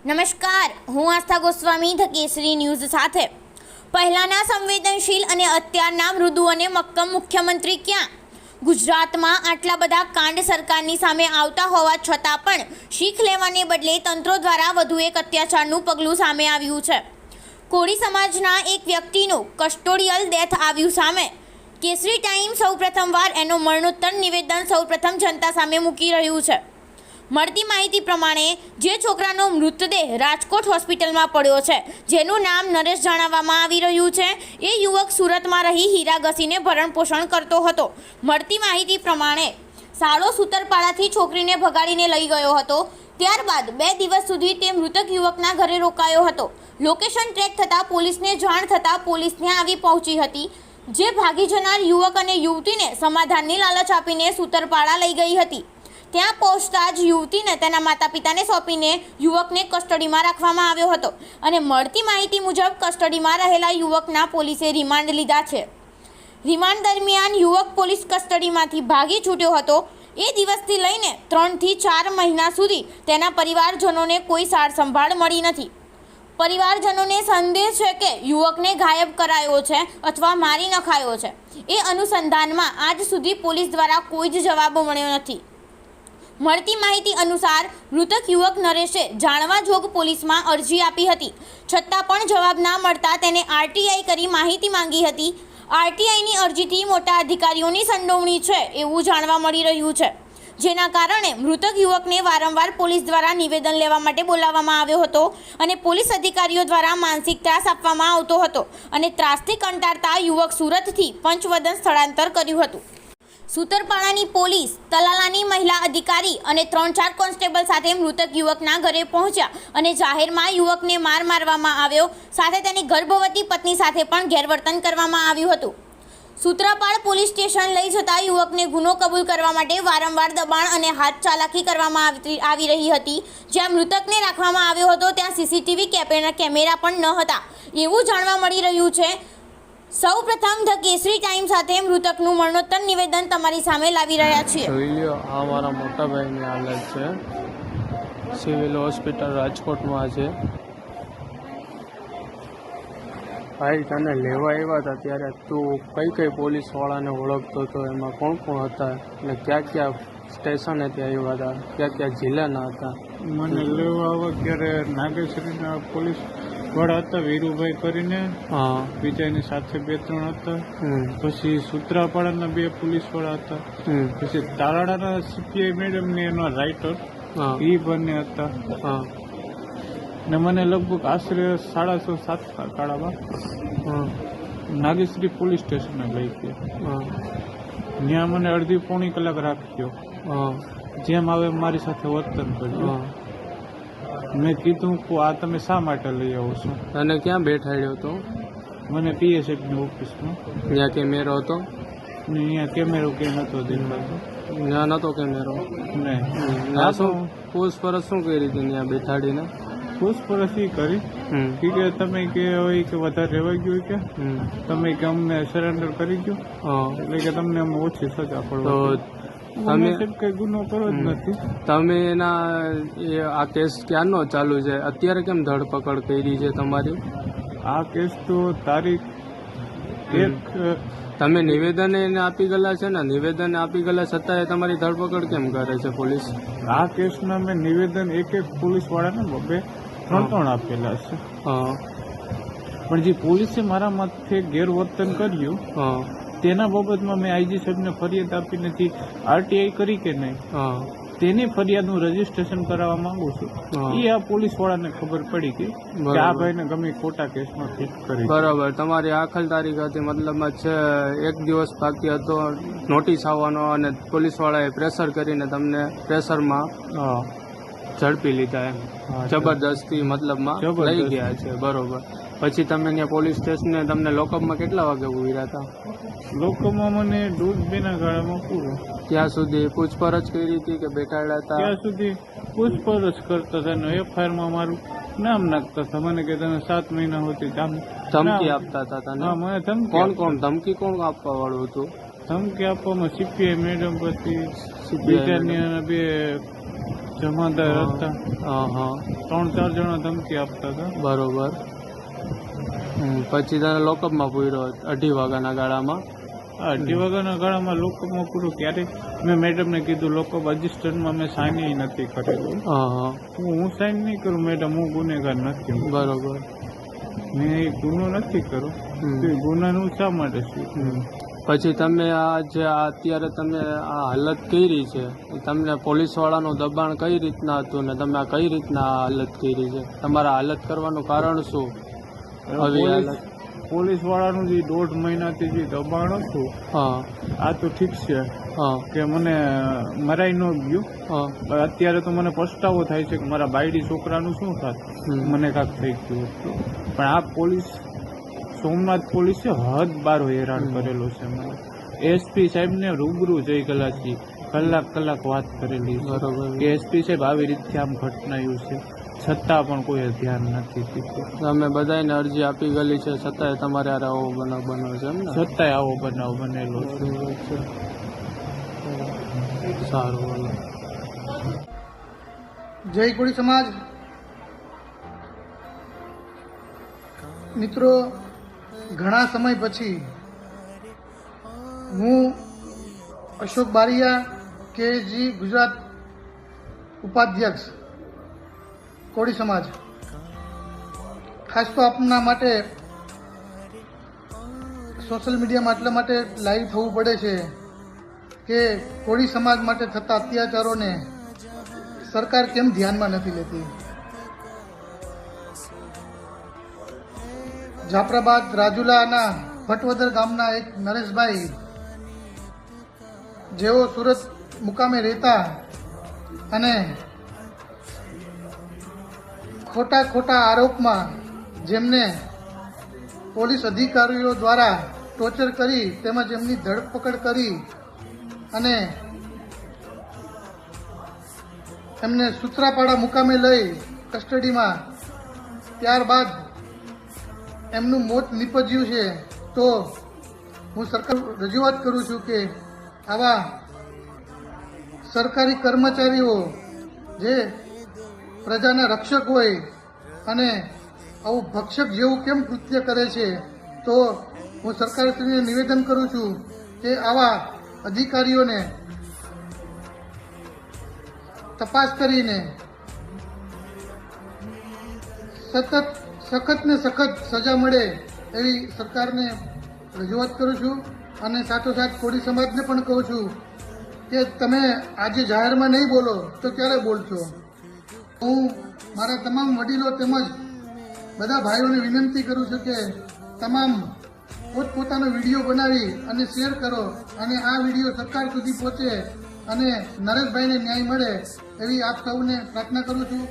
નમસ્કાર, હું આસ્થા ગોસ્વામી ધ કેસરી ન્યૂઝ સાથે। પહેલાના સંવેદનશીલ અને અત્યારના મૃદુ અને મક્કમ મુખ્યમંત્રી ક્યાં? ગુજરાતમાં આટલા બધા કાંડ સરકારની સામે આવતા હોવા છતાં પણ શીખ લેવાને બદલે તંત્રો દ્વારા વધુ એક અત્યાચારનું પગલું સામે આવ્યું છે। કોળી સમાજના એક વ્યક્તિનું કસ્ટોડિયલ ડેથ આવ્યું સામે। કેસરી ટાઈમ સૌપ્રથમવાર એનો મરણોત્તર નિવેદન સૌપ્રથમ જનતા સામે મૂકી રહ્યું છે। મળતી માહિતી પ્રમાણે જે છોકરાનો મૃતદેહ રાજકોટ હોસ્પિટલમાં પડ્યો છે, જેનું નામ નરેશ જણાવવામાં આવી રહ્યું છે, એ યુવક સુરતમાં રહી હીરા ઘસીને ભરણ પોષણ કરતો હતો। મળતી માહિતી પ્રમાણે સાળો સુતરપાડાથી છોકરીને ભગાડીને લઈ ગયો હતો। ત્યારબાદ 2 દિવસ સુધી તે મૃતક યુવકના ઘરે રોકાયો હતો। લોકેશન ટ્રેક થતાં પોલીસને જાણ થતાં પોલીસ ત્યાં આવી પહોંચી હતી, જે ભાગી જનાર યુવક અને યુવતીને સમાધાનની લાલચ આપીને સુતરપાડા લઈ ગઈ હતી। ત્યાં પહોંચતા જ યુવતીને તેના માતા પિતાને સોંપીને યુવકને કસ્ટડીમાં રાખવામાં આવ્યો હતો અને મળતી માહિતી મુજબ કસ્ટડીમાં રહેલા યુવકના પોલીસે રિમાન્ડ લીધા છે। રિમાન્ડ દરમિયાન યુવક પોલીસ કસ્ટડીમાંથી ભાગી છૂટ્યો હતો। એ દિવસથી લઈને 3 થી 4 મહિના સુધી તેના પરિવારજનોને કોઈ સાર સંભાળ મળી નથી। પરિવારજનોને સંદેહ છે કે યુવકને ગાયબ કરાયો છે અથવા મારી નખાયો છે। એ અનુસંધાનમાં આજ સુધી પોલીસ દ્વારા કોઈ જ જવાબ મળ્યો નથી। મળતી માહિતી અનુસાર મૃતક યુવક નરેશે જાણવા જોગ પોલીસમાં અરજી આપી હતી, છતાં પણ જવાબ ના મળતા તેને આરટીઆઈ કરી માહિતી માંગી હતી। આરટીઆઈની અરજીથી મોટા અધિકારીઓની સંડોવણી છે એવું જાણવા મળી રહ્યું છે, જેના કારણે મૃતક યુવકને વારંવાર પોલીસ દ્વારા નિવેદન લેવા માટે બોલાવવામાં આવ્યો હતો અને પોલીસ અધિકારીઓ દ્વારા માનસિક ત્રાસ આપવામાં આવતો હતો અને ત્રાસથી કંટાળતા યુવક સુરતથી પંચવદન સ્થળાંતર કર્યું હતું। સુતરપાડાની પોલીસ, તલાલાની મહિલા અધિકારી અને 3-4 કોન્સ્ટેબલ સાથે મૃતક યુવકના ઘરે પહોંચ્યા અને જાહેરમાં યુવકને માર મારવામાં આવ્યો, સાથે તેની ગર્ભવતી પત્ની સાથે પણ ગેરવર્તન કરવામાં આવ્યું હતું। સૂત્રાપાડ પોલીસ સ્ટેશન લઈ જતા યુવકને ગુનો કબૂલ કરવા માટે વારંવાર દબાણ અને હાથ ચાલાકી કરવામાં આવી રહી હતી। જ્યાં મૃતકને રાખવામાં આવ્યો હતો ત્યાં સીસીટીવી કેમેરા પણ ન હતા એવું જાણવા મળી રહ્યું છે। સૌ પ્રથમ ધ કેસરી ટાઈમ સાથે મૃતકનું મરણોત્તર નિવેદન તમારી સામે લાવી રહ્યા છીએ। આ મારા મોટા ભાઈની હાલત છે, સિવિલ હોસ્પિટલ રાજકોટમાં છે। ભાઈ તને લેવા આવ્યા હતા ત્યારે તું કઈ પોલીસવાળાને ઓળખતો હતો, એમાં કોણ કોણ હતા અને ક્યાં સ્ટેશને ત્યાં આવ્યા હતા, ક્યાં જિલ્લાના હતા? મને લેવા આવ્યા ત્યારે નાગેશ્વરીના પોલીસ વાળા હતા, વીરુભાઈ કરીને, બીજાની સાથે 2-3 હતા। પછી સુત્રાપાડાના 2 પોલીસ વાળા હતા। પછી તારાડાના સીપીઆઈ મેડમ ને એનો રાઇટર એ બંને હતા। ને મને લગભગ આશરે 6:30-7 કાળામાં નાગેશ્વરી પોલીસ સ્ટેશને લઈ ગયા। ત્યાં મને અડધી પોણી કલાક રાખ્યો, જેમ આવે મારી સાથે વર્તન કર્યું। મેં કીધું કે આ તમે શા માટે લઈ આવો છો? અને ક્યાં બેઠાડ્યો હતો? મને પીએસએફની ઓફિસમાં। ત્યાં કેમેરો હતો? ને અહીંયા કેમેરો કે નહોતો દેખાતો। ત્યાં નહોતો કેમેરો? નહીં। શું પૂછપરછ શું કરી હતી ત્યાં બેઠાડીને? પૂછપરછ એ કરી કે તમે કે હોય કે વધારે રહેવાઈ ગયું કે તમે કે અમને સરેન્ડર કરી ગયો, એટલે કે તમને અમે ઓછી સજા પડવા। તમે કઈ ગુનો કરો જ નથી। તમે આ કેસ ક્યારનો ચાલુ છે? અત્યારે કેમ ધરપકડ કરી છે તમારી? આ કેસ તો તારીખ 1 તમે નિવેદન એને આપી ગયેલા છે ને, નિવેદન આપી ગયેલા છતાંય તમારી ધરપકડ કેમ કરે છે પોલીસ? આ કેસના મેં નિવેદન એક પોલીસ વાળાને 2-3 આપેલા છે, પણ જે પોલીસે મારા માથે ગેરવર્તન કર્યું તેના બાબતમાં મેં આઈજી સાહેબને ફરિયાદ આપી નથી। આરટીઆઈ કરી કે નહીં તેની ફરિયાદનું રજીસ્ટ્રેશન કરાવવા માંગુ છું। એ આ પોલીસ વાળાને ખબર પડી કે આ ભાઈને ગમે ખોટા કેસમાં ફિટ કરી। બરાબર, તમારી આખરી તારીખ હતી, મતલબમાં છે 1 દિવસ બાકી હતો નોટિસ આવવાનો અને પોલીસ વાળાએ પ્રેશર કરીને તમને પ્રેશરમાં ઝડપી લીધા, એમ જબરદસ્તી મતલબમાં લઈ ગયા છે। બરોબર, પછી તમે ત્યાં પોલીસ સ્ટેશને તમને લોકઅપમાં કેટલા વાગે ઉભી હતા? લોકઅપમાં મને 1.5-2 ગાળામાં પૂરો। ત્યાં સુધી પૂછપરછ કરી હતી કે બેઠાડ્યા હતા? ત્યાં સુધી પૂછપરછ કરતા હતા, એફઆઈઆરમાં મારું નામ નાખતા હતા, મને કે તમે 7 મહિના સુધી ધમકી આપતા હતા તને? મને ધમકી ધમકી કોણ આપવા વાળું હતું? ધમકી આપવામાં સીપીઆઈ મેડમ, પછી બીજાની 2 જમાદાર હતા। 3-4 જણા ધમકી આપતા હતા. બરોબર. પછી તને લોકઅપમાં પૂર્યો 2:30 વાગ્યાના ગાળામાં. 2:30 વાગ્યાના ગાળામાં લોકઅપમાં પૂરું. ત્યારે મેં મેડમને કીધું લોકઅપ રજિસ્ટરમાં મેં સાઇન નથી કરેલું. હા. હું સાઇન નહીં કરું મેડમ, હું ગુનેગાર નથી. બરોબર. મેં એ ગુનો નથી કર્યો. તો એ ગુનાનું શા માટે છું? પછી તમે આ જે અત્યારે તમે આ હાલત કરી છે એ તમને પોલીસવાળાનું દબાણ કઈ રીતના હતું ને તમે આ કઈ રીતના આ હાલત કરી છે? તમારા હાલત કરવાનું કારણ શું? આવી હાલત. પોલીસ વાળાનું જે 1.5 મહિનાથી જે દબાણ હતું, હા આ તો ઠીક છે હા કે મને મરાઈ ન ગયું. હા. અત્યારે તો મને પસ્તાવો થાય છે કે મારા બાયડી છોકરાનું શું થાત, મને કાંક થઈ ગયું. પણ આ પોલીસ, સોમનાથ પોલીસે હદ બારો હેરાન કરેલો છે મને. એસપી સાહેબને રૂબરૂ જઈ ગયેલા છીએ, કલાક વાત કરેલી છે. બરોબર. કે એસપી સાહેબ આવી રીતે આમ ઘટનાયું છે, છતાં પણ કોઈ ધ્યાન નથી દીધું. તમે બધાને અરજી આપી ગયેલી છે છતાંય તમારે આરે આવો બનાવ બન્યો છે એમ ને? છતાંય આવો બનાવ બનેલો છે. બરોબર છે. સારું બોલો. જય કોળી સમાજ. મિત્રો, ઘણા સમય પછી હું અશોક બારિયા કેજી ગુજરાત ઉપાધ્યક્ષ કોળી સમાજ, ખાસ તો આપના માટે સોશિયલ મીડિયામાં એટલા માટે લાઈવ થવું પડે છે કે કોળી સમાજ માટે થતા અત્યાચારોને સરકાર કેમ ધ્યાનમાં નથી લેતી. જાફરાબાદ રાજુલાના ભટવદર ગામના એક નરેશભાઈ, જેઓ સુરત મુકામે રહેતા અને ખોટા આરોપમાં જેમને પોલીસ અધિકારીઓ દ્વારા ટોર્ચર કરી તેમજ એમની ધરપકડ કરી અને એમને સૂત્રાપાડા મુકામે લઈ કસ્ટડીમાં, ત્યારબાદ એમનું મોત નીપજ્યું છે. તો હું સરકાર રજૂઆત કરું છું કે આવા સરકારી કર્મચારીઓ જે પ્રજાના રક્ષક હોય અને આવું ભક્ષક જેવું કેમ કૃત્ય કરે છે? તો હું સરકારશ્રીને નિવેદન કરું છું કે આવા અધિકારીઓને તપાસ કરીને સખત ને સખત સજા મળે એવી સરકારને રજૂઆત કરું છું. અને સાથોસાથ કોળી સમાજને પણ કહું છું કે તમે આજે જાહેરમાં નહીં બોલો તો ક્યારે બોલશો? હું મારા તમામ વડીલો તેમજ બધા ભાઈઓને વિનંતી કરું છું કે તમામ પોતપોતાનો વિડીયો બનાવી અને શેર કરો અને આ વિડીયો સરકાર સુધી પહોંચે અને નરેશભાઈને ન્યાય મળે એવી આપ સૌને પ્રાર્થના કરું છું.